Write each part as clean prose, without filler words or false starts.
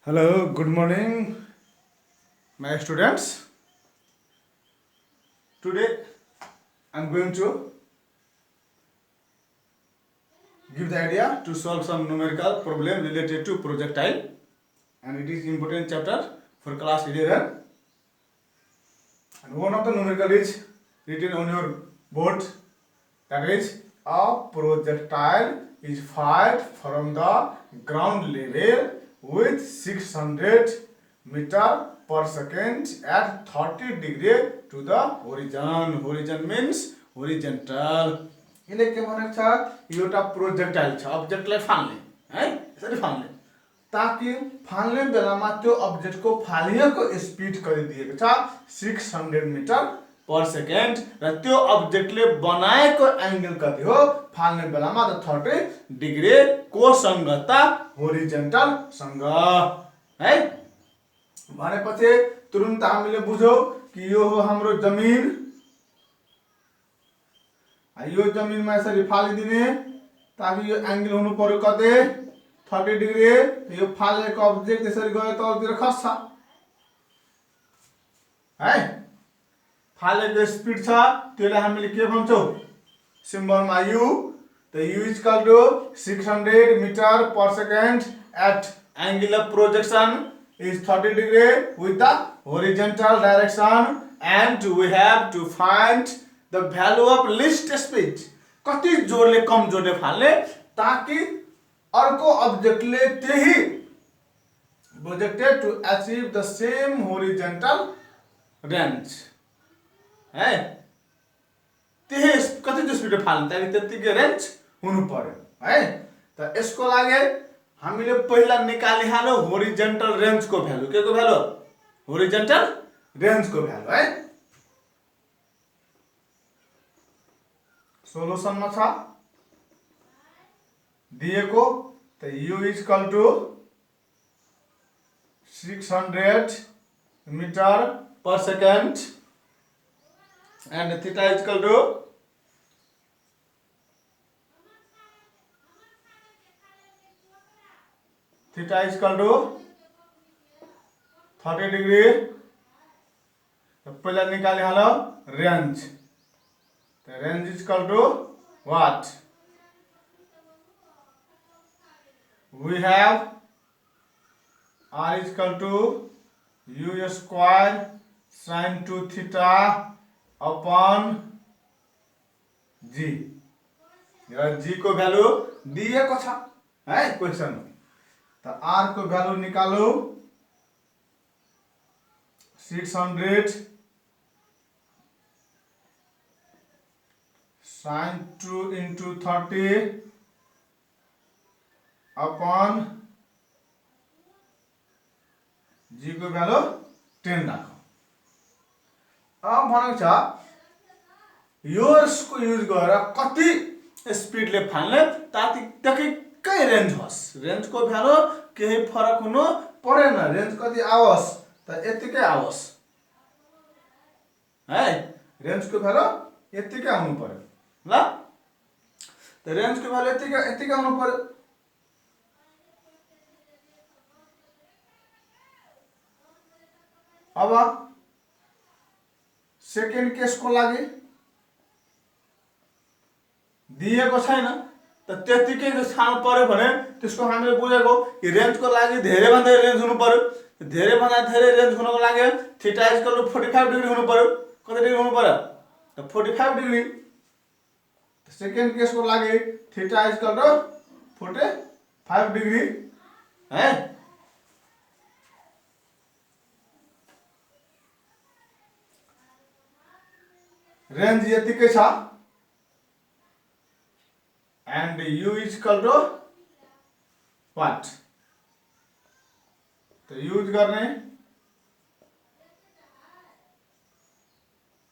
Hello, good morning, my students. Today I'm going to give the idea to solve some numerical problem related to projectile, and it is important chapter for class 11. And one of the numerical is written on your board, that is a projectile is fired from the ground level with 600 meter per second at 30 degree to the horizon. Horizon means horizontal. यसले के भनेको छ एउटा projectile छ अब्जेक्टलाई फाल्ने है यसरी फाल्ने ताकि फाल्ने बेलामा त्यो अब्जेक्टको फालिएको स्पिड कति दिएको छ 600 मिटर पर सेकेन्ड र त्यो अब्जेक्टले बनाएको एंगल कति हो फाल्ने बेलामा त 30 डिग्री को सँग त होरिजन्टल सँग है भनेपछि तुरुन्त हामीले बुझौं कि यो हो हाम्रो जमिन यो जमिनमा यसरी फालिदिने ताकि यो एंगल हुनु पर्यो कति 30 डिग्री यो फालेको अब्जेक्ट यसरी गयो तलतिर खस्छ है फालेको स्पिड छ त्यसलाई हामीले के भन्छौं सिम्बलमा u the u is equal to 600 meter per second at angle of projection is 30 degree with the horizontal direction and we have to find the value of least speed कति जोडले कम जोडले फाल्ने ताकि अर्को अब्जेक्टले त्यही projected to achieve the same horizontal range है त्यही कति स्पिडले फाल्ने ताकि त्यतिकै रेन्ज हुनु पर्यो है त यसको लागि हामीले पहिला निकाली हाल्यो होरिजन्टल रेन्ज को भ्यालु के को भ्यालु होरिजन्टल रेन्ज को भ्यालु है सोलुसन मा छ दिएको त u is equal to 600 meter per second and theta is equal to theta is equal to 30 degree पहिला निकाले हालो range the range is equal to what we have r is equal to u square sin 2 theta upon g र g को value दिएको छ है question त r को value निकालो 600 sin 2 into 30 upon g को भ्यालु 10 राखौ अब भनेको छ योर्सको युज गरेर कति स्पिडले फाल्ने ताकि टक्कै रेन्ज होस् रेन्जको भ्यालु केही फरक हुनु पर्दैन रेन्ज कति आओस् त यतिकै आओस् है रेन्जको भ्यालु यतिकै आउनु पर्यो ल त रेन्जको भ्यालु यतिकै आउनु पर्यो अब सेकेन्ड केस को लागि दिएको छैन त त्यतिकै सानो पर्यो भने त्यसको हामीले बुझेको कि रेन्ज को लागि धेरै भन्दा रेन्ज हुनु पर्यो धेरै भन्दा धेरै रेन्ज हुनको लागि theta is equal to 45 degree हुनु पर्यो कति डिग्री हुनु पर्यो त 45 डिग्री सेकेन्ड केस को लागि theta is equal to 45 degree है रेंज यतिकै छ and u is equal to what तो यूज गर्ने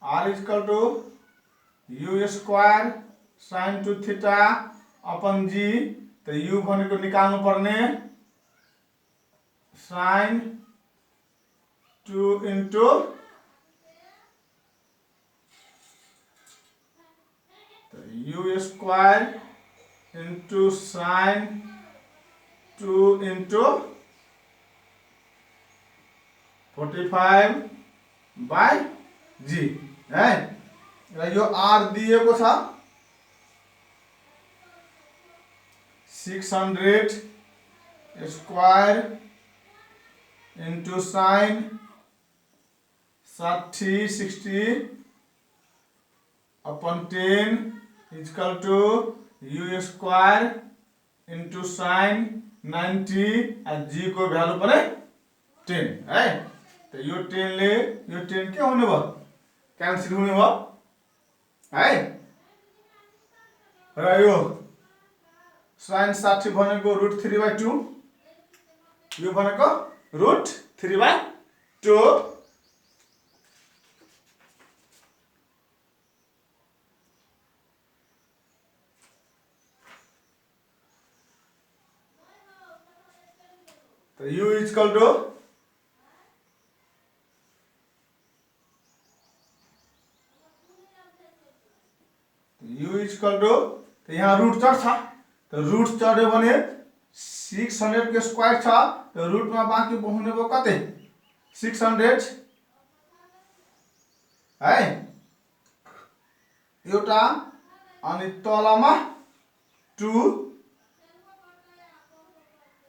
r is equal to u square sin 2 theta upon g तो u भनेको निकाल्नु पर्ने sin 2 into u square into sin 2 into 45/g है र यो r दिएको छ 600 square into sine 60 upon 10 equal to u square into sine 90 g को भ्यालु पनि 10 है। तो यो 10 ले यो 10 के हुने भयो क्यान्सल हुने भयो है र यो साइन 60 भनेको √3/2 यो भनेको √3/2 तो u इक्वल टू तो यहाँ रूट चढ्छ तो रूट चढ्यो भने 600 के स्क्वायर छ तो रूट में बाँकी हुने भयो कतै 600 है एउटा अनि तलमा 2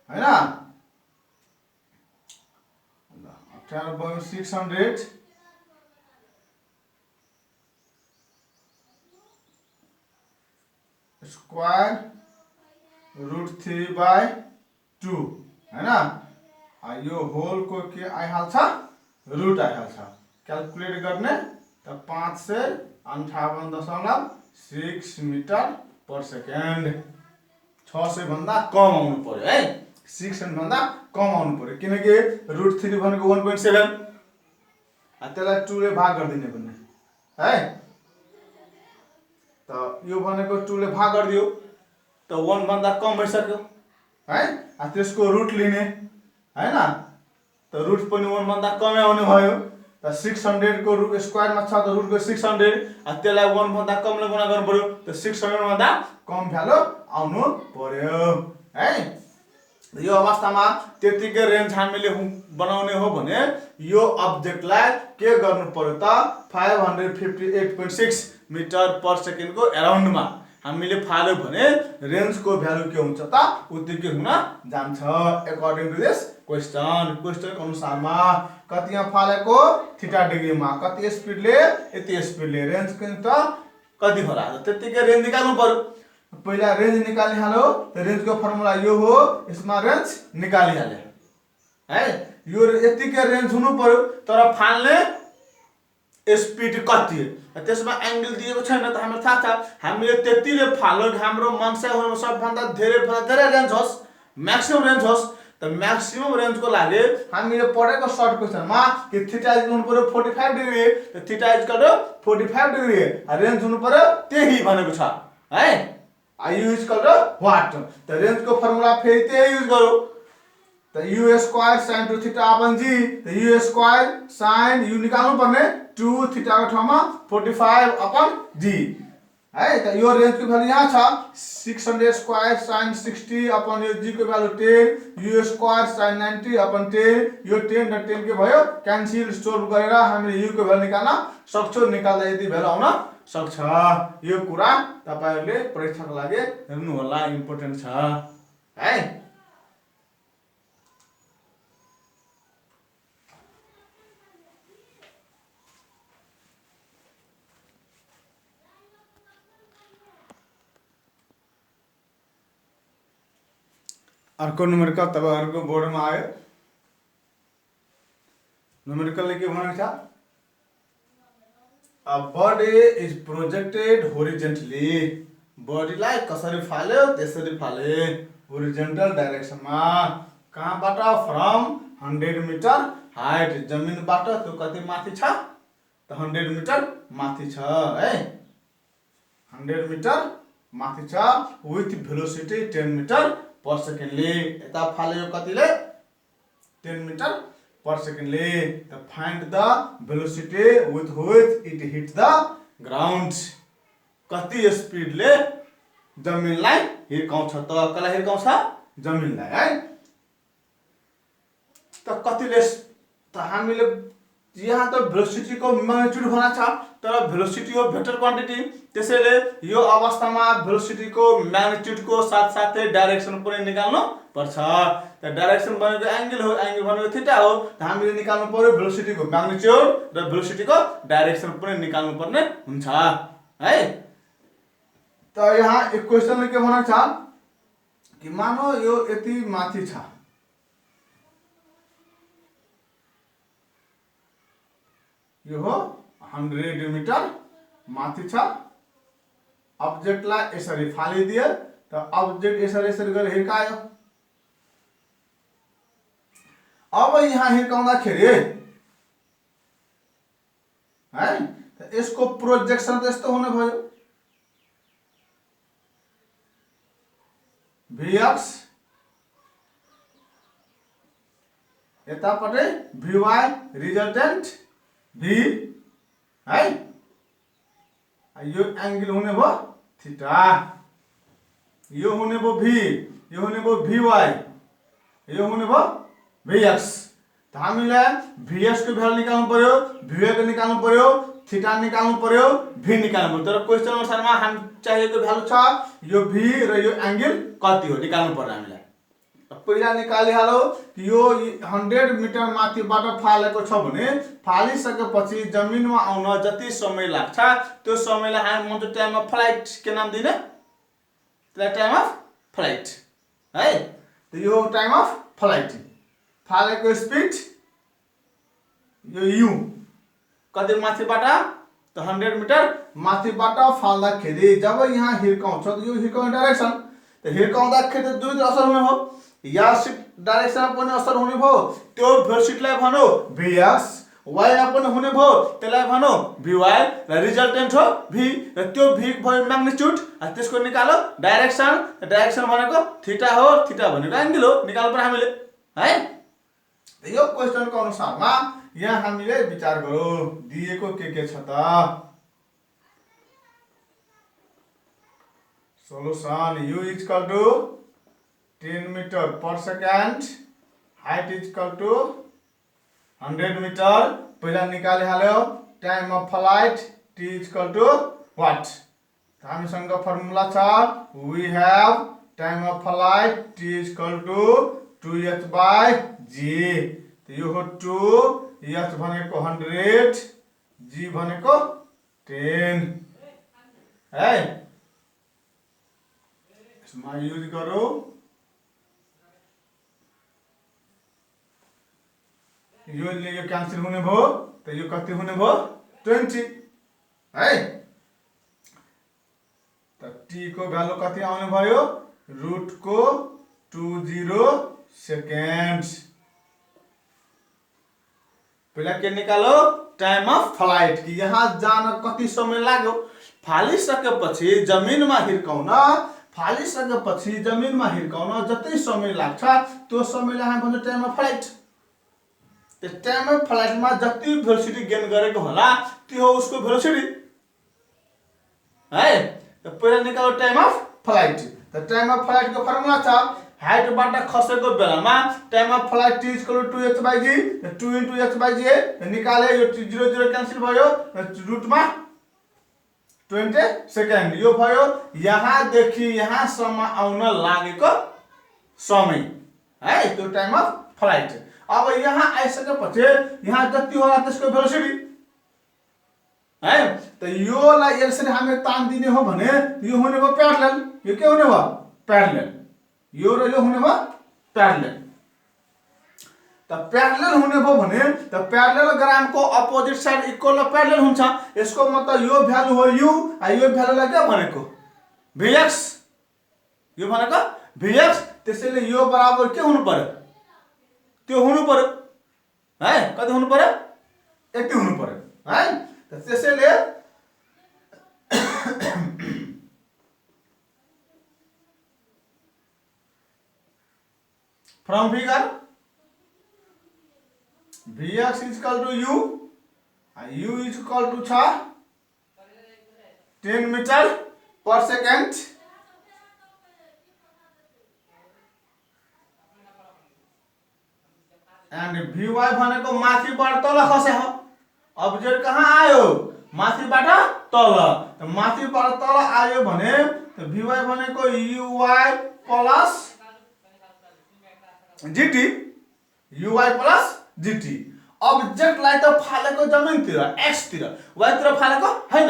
हैन 600 स्क्वायर √3/2 हैन यो होल को के आइहाल्छ रूट आइहाल्छ क्याल्कुलेट गर्ने त 558.6 मिटर पर सेकेन्ड 600 भन्दा कम आउनु पर्यो है 600 भन्दा कम आउनु पर्यो किनकि √3 भनेको 1.7 त्यसलाई 2 ले भाग गर्दिने भन्ने है तो यो भनेको 2 ले भाग गरिदियो तो 1 भन्दा कम भइसक्यो है त्यसको रुट लिने हैन तो रुट पनि 1 भन्दा कमै आउने भयो त 600 को रुट स्क्वायर मा छ त रुट को 600 त्यसलाई 1 भन्दा कमले गुणा गर्नु पर्यो त 600 भन्दा कम भ्यालु आउनु पर्यो है। यो अवस्थामा त्यतिकै रेन्ज हामीले बनाउने हो भने यो अब्जेक्टलाई के गर्नु पर्यो त 558.6 मिटर पर सेकेन्ड को अराउन्ड में हामीले फाल्यो भने रेंज को भ्यालु के हुन्छ त उत्तिकै हुन जान्छ अकॉर्डिंग टु दिस क्वेश्चन अनुसार मा कति यहाँ फालेको थीटा डिग्री मा कति स्पिडले यति स्पिडले रेंज त कति होला त्यतिकै रेंज निकाल्नु पर्यो पहिला रेंज निकाल्ने हालो रेंज को फर्मुला यो हो यसमा रेंज निकालिहाले है यो यतिकै रेंज हुनु पर्यो तर फाल्ने स्पीड कति त्यसमा एंगल दिएको छैन त हामीलाई थाहा छ हामीले त्यतिले फाल्यो हाम्रो मनसा हुनु सबभन्दा धेरै रेंज होस् म्याक्सिमम रेंज होस् त म्याक्सिमम रेंज को लागि हामीले पढेको सर्ट क्वेशनमा कि थीटा हुनु पर्यो 45 डिग्री त theta equal to 45 degree range हुनु पर्यो त्यही भनेको छ है u इक्वल टु व्हाट त रेंज को फर्मुला फेरि त्यही युज गरौ त u square sin 2 theta upon g त u स्क्वायर sin u निकाल्नु पर्ने 2 थीटा को ठाउँमा 45 अपन g है त यो रेंज को भ्यालु यहाँ छ 600 स्क्वायर sin 60 अपन यो g को value 10 u square sin 90 upon 10 यो 10 र 10 के भयो क्यान्सल स्टोर गरेर हामीले u को भ्यालु निकाल्न सक्छौ निकाल्दा यति भ्यालु आउन सक्छ यो कुरा तपाईहरुले परीक्षाको लागि हेर्नु होला इम्पोर्टेन्ट छ है। अर्को न्यूमेरिकल तपाईहरुको बोर्डमा आयो न्यूमेरिकल के भनेको छ A body is projected horizontally body लाई कसरी फाल्यो त्यसरी फाले horizontal direction मा कहाँबाट from 100 मिटर हाइट जमिनबाट त्यो कति माथि छ त 100 मिटर माथि छ है 100 मिटर माथि छ with velocity 10 metre per second ले यता फाल्यो कतिले 10 मिटर per second ले the find the velocity with which it hit the ground कति स्पीड ले जमिनलाई हिर्काउँछ त कसलाई हिर्काउँछ जमिनलाई है त कतिले त हामीले यहाँ त भेलोसिटी को म्याग्निट्युड भना छ तर भेलोसिटी हो भेक्टर क्वान्टिटी त्यसैले यो अवस्थामा भेलोसिटी को म्याग्निट्युड को साथसाथै डाइरेक्सन पनि निकाल्नु पर्छ। त डाइरेक्सन भनेको एंगल हो, एंगल भनेको थीटा हो। त हामीले निकाल्नु पर्यो भेलोसिटी को म्याग्निट्युड र भेलोसिटी को डाइरेक्सन पनि निकाल्नु पर्ने हुन्छ है। त यहाँ एक क्वेशनले के भनेको छ कि मानो यो यति माथि छ, यो हो 100 मिटर माथि छ, अब्जेक्टलाई यसरी फालिदिए त अब्जेक्ट यसरी यसरी गरेर हिर्कायो। अब यहाँ हिर्काउँदाखेरि है त यसको प्रोजेक्सन त यस्तो हुने भयो, Vx यतापट्टि Vy रिजल्टेन्ट V है, यो एंगल हुने भयो थीटा, यो हुने भयो V, यो हुने भयो Vy, यो हुने भयो Vx। त हामीलाई Vx को भ्यालु निकाल्नु पर्यो, Vy को निकाल्नु पर्यो, थीटा निकाल्नु पर्यो, V निकाल्नु पर्यो। तर क्वेशन अनुसारमा हामी चाहिएको भ्यालु छ यो V र यो एंगल कति हो निकाल्नु पर्यो हामीलाई। पहिला निकालिहालौ कि यो 100 मिटर माथिबाट फालेको छ भने फालिसकेपछि जमिनमा आउन जति समय लाग्छ त्यो समयलाई हामी मन्ट टाइम अफ फ्लाइट के नाम दिने, त्यसलाई टाइम अफ फ्लाइट है। त यो टाइम अफ फ्लाइट, फालेको स्पिड यो u कति माथिबाट त 100 मिटर माथिबाट फाल्दाखेरि जब यहाँ हिर्काउँछ यो हिर्काउने डाइरेक्सन, त हिर्काउँदाखेरि दुई असर हुने हो, या डाइरेक्सन पनि असर हुने भयो, त्यो भेलोसिटीलाई भनौ Vx, y मा पनि हुने भयो त्यसलाई भनौ Vy र रिजल्टेन्ट हो V र त्यो V भयो म्याग्निट्युड। त्यसको निकालो डाइरेक्सन, डाइरेक्सन भनेको थीटा हो, थीटा भनेको एंगल हो, निकाल्नु पर्यो हामीले है। यो क्वेशनको अनुसारमा यहाँ हामीले विचार गरौँ दिएको के छ त। Solution u is equal to 10 meter per second, height is equal to 100 meter। पहिला निकालिहाल्यो time of flight t is equal to what, हामीसँग फर्मुला छ we have time of flight t is equal to 2h by g। त यो हो 2h भनेको 100, g भनेको 10 है। यसमा युज गरौ, यो क्यान्सल हुने भयो त यो कति हुने भयो 20 है। त t को भ्यालु कति आउने भयो रुट को 20 सेकेन्ड। पहिला के निकालो टाइम अफ फ्लाइट कि यहाँ जान कति समय लाग्यो, फालिसकेपछि जमिनमा हिर्काउन, फालिसकेपछि जमिनमा हिर्काउन जति समय लाग्छ त्यो समयलाई हामी भन्छौँ टाइम अफ फ्लाइट। त्यो टाइम अफ फ्लाइटमा जति भेलोसिटी गेन गरेको होला त्यो हो उसको भेलोसिटी है। त पहिला निकालो टाइम अफ फ्लाइट। त टाइम अफ फ्लाइट को फर्मुला छ हाइटबाट खसेको बेलामा time of flight t equal to 2h by g, 2 into h by g निकाले, यो 0 0 क्यान्सल भयो, रुटमा 20 सेकेन्ड यो भयो यहाँ देखि यहाँसम्म आउन लागेको समय है, त्यो टाइम अफ फ्लाइट। अब यहाँ आइसकेपछि यहाँ जति होला त्यसको भेलोसिटी है। त योलाई यसरी हामी तान दिने हो भने यो हुने भयो प्यारलल, यो के हुने भयो प्यारलल, यो र यो हुने भयो प्यारलल। त प्यारलल हुने भयो भने त प्यारललोग्राम को अपोजिट साइड इक्वल र प्यारलल हुन्छ। यसको मतलब यो भ्यालु हो u, यो भ्यालुलाई के भनेको Vx, यो भनेको Vx। त्यसैले यो बराबर के हुनु पर्यो, त्यो हुनु पर्यो है, कति हुनु पर्यो यति हुनु पर्यो है। त त्यसैले from figure Vx is equal to u, u is equal to 10 meter per second, and VY भनेको माथिबाट तल खसे हो। अब्जेक्ट कहाँ आयो? माथिबाट तल। त माथिबाट तल आयो भने VY भनेको UY plus GT, UY plus GT। अब्जेक्टलाई त फालेको जमिनतिर x तिर, y तिर फालेको हैन।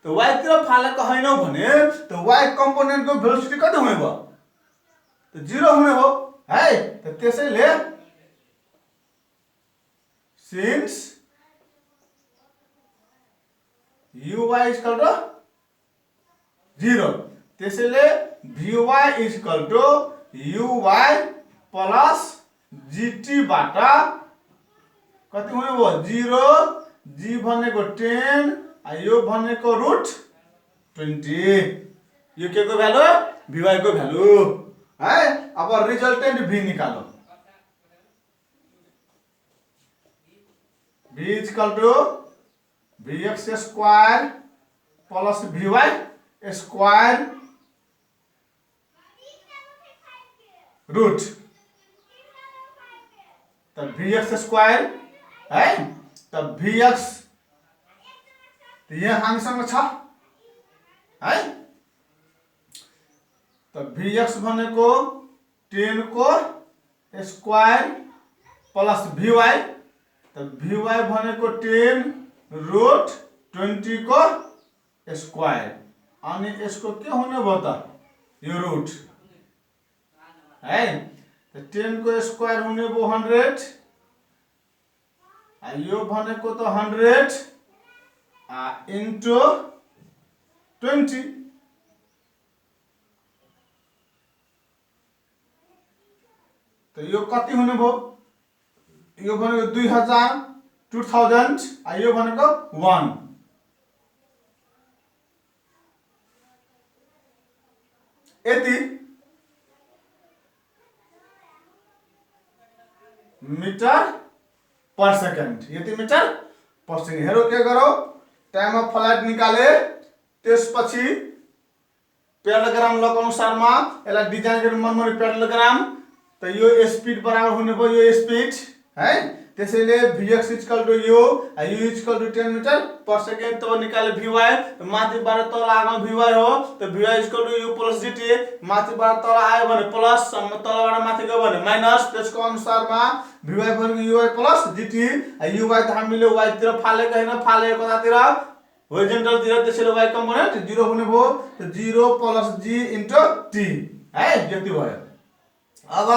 त y तिर फालेको हैन भने त y कम्पोनेन्टको भेलोसिटी कति हुने भयो? त 0 हुने हो है। त त्यसैले since UY is equal to 0, त्यसैले VY is equal to UY plus GT बाट कति हुने भयो? 0। G भनेको 10, यो भनेको √20। यो के को भ्यालु? VY को भ्यालु है। अब रिजल्टेन्ट V निकालो। V is equal to VX square plus VY square root. त VX स्क्वायर है। त VX यहाँ हामीसँग छ है। त VX भनेको 10 को स्क्वायर प्लस VY। त VY भनेको 10 √20 को स्क्वायर। अनि यसको के हुने भयो त? यो रूट है। त 10 को स्क्वायर हुने भयो 100, यो भनेको त 100 इन्टु 20। त यो कति हुने भयो? यो भनेको 2000, 2000, यो भनेको 1। यति मिटर पर सेकेन्ड। यति मिटर पर सेकेन्ड। हेरो के गरौ? टाइम अफ फ्लाइट निकाले, त्यसपछि प्याराग्राम लक अनुसारमा यसलाई डिजाइन गरी मनमनी प्याराग्राम। त यो स्पिड बराबर हुने भयो यो स्पिड है। त्यसैले Vx इक्वल टु यो equal to 10 metre per second. तब निकाले VY, माथिबाट तल आएको VY हो। त VY equal to U plus GT। माथिबाट तल आयो भने प्लस, तलबाट माथि गयो भने माइनस। त्यसको अनुसारमा VY भनेको UY प्लस GT। UY त हामीले y तिर फालेको हैन, फालेको कतातिर? होरिजन्टल तिर। त्यसैले y कम्पोनेन्ट 0 हुने भयो। त 0 प्लस G इन्टु T है। यति भयो। अब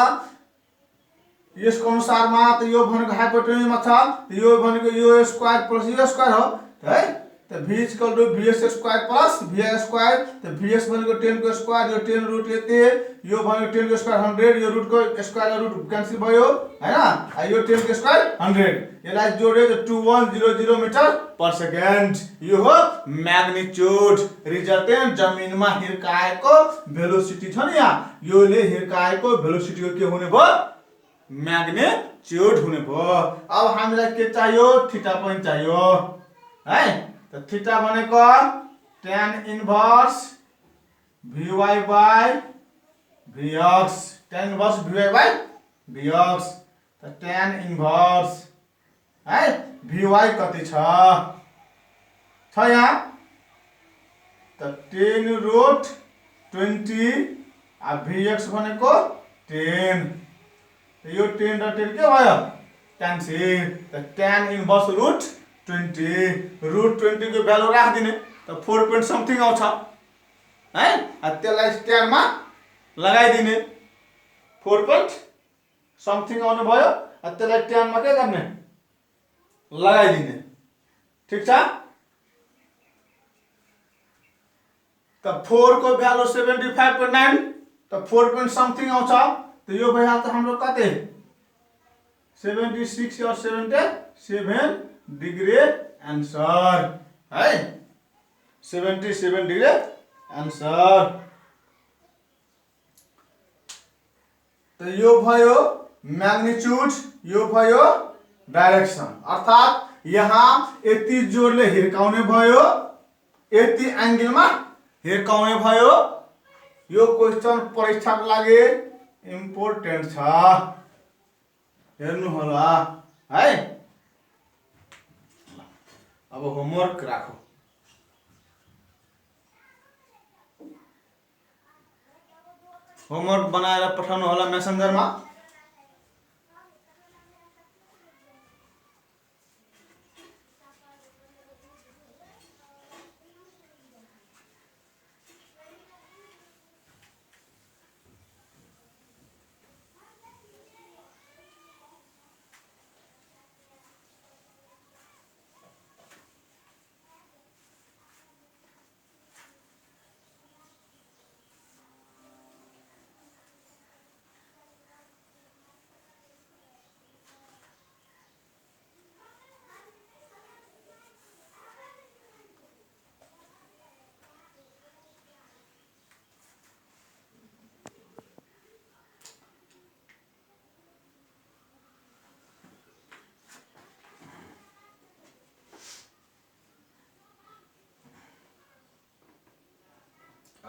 यसको अनुसारमा त यो भनेको हाइपोटेन्युजमा छ। यो भनेको यो स्क्वायर प्लस यो स्क्वायर हो है। त V equal to VS square plus VI square. त VS भनेको 10 को स्क्वायर, यो 10 रूट यति, यो भनेको 10 को स्क्वायर 100, यो रूट को स्क्वायर रूट क्यान्सल भयो हैन। यो 10 को स्क्वायर 100, यसलाई जोड्यो त 2100 मिटर पर सेकेन्ड। यो हो म्याग्निट्युड, रिजल्टेन्ट जमिनमा हिर्काएको भेलोसिटी छ नि यहाँ। योले हिर्काएको भेलोसिटीको के हुने भयो? म्याग्निट्युड हुने भयो। अब हामीलाई के चाहियो? थीटा पनि चाहियो है। त थीटा भनेको tan inverse VY by VX, tan inverse VY by VX। त tan इन्भर्स है VY कति छ यहाँ? त 10 √20 VX भनेको 10। यो 10 र 10 के भयो? क्यान्सल। त tan इन्भर्स √20 को भ्यालु राखिदिने। त 4 पोइन्ट समथिङ आउँछ है। त्यसलाई tan मा लगाइदिने। 4 पोइन्ट समथिङ आउनु भयो। त्यसलाई tan मा के गर्ने? लगाइदिने। ठीक छ। त 4 को भ्यालु 75.9, त 4 पोइन्ट समथिङ आउँछ। त यो भइहाल्छ हाम्रो कति? 76 और 77 डिग्री आन्सर है। 77 डिग्री आन्सर। त यो भयो म्याग्निट्युड, यो भयो डाइरेक्सन। अर्थात यहाँ यति जोडले हिर्काउने भयो, यति एंगलमा हिर्काउने भयो। यो क्वेशन परीक्षाको लागि इम्पोर्टेन्ट छ हेर्नु होला है। अब होमवर्क राखौ। होमवर्क बनाएर पठाउनु होला मेसेन्जरमा।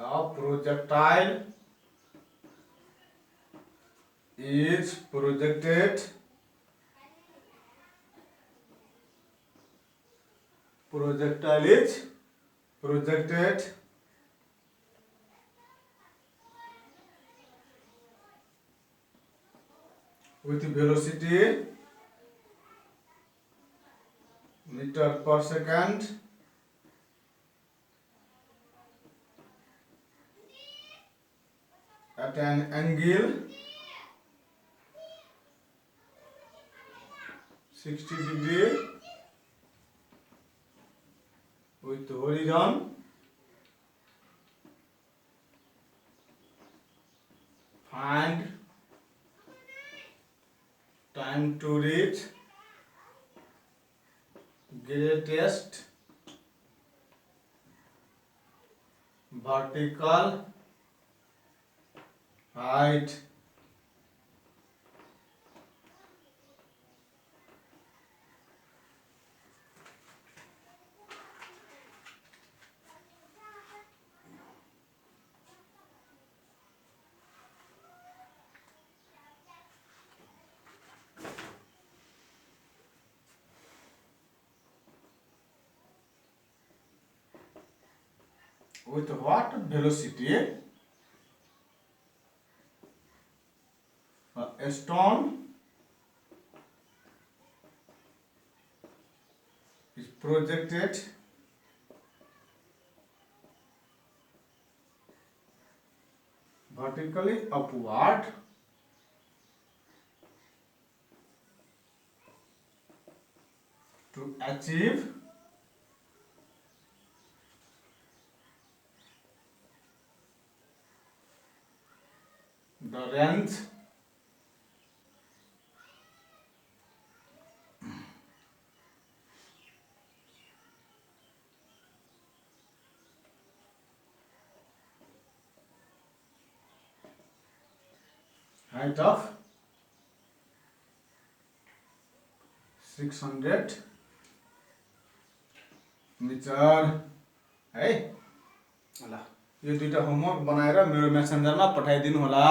A projectile is projected with velocity meter per second at an angle 60 degree with horizon find time to reach greatest vertical height. With what velocity a stone is projected vertically upward to achieve the length height of 600 metre है। ल यो दुईटा homework बनाएर मेरो मेसेन्जरमा पठाइदिनु होला।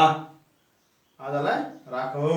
आजलाई राखौ।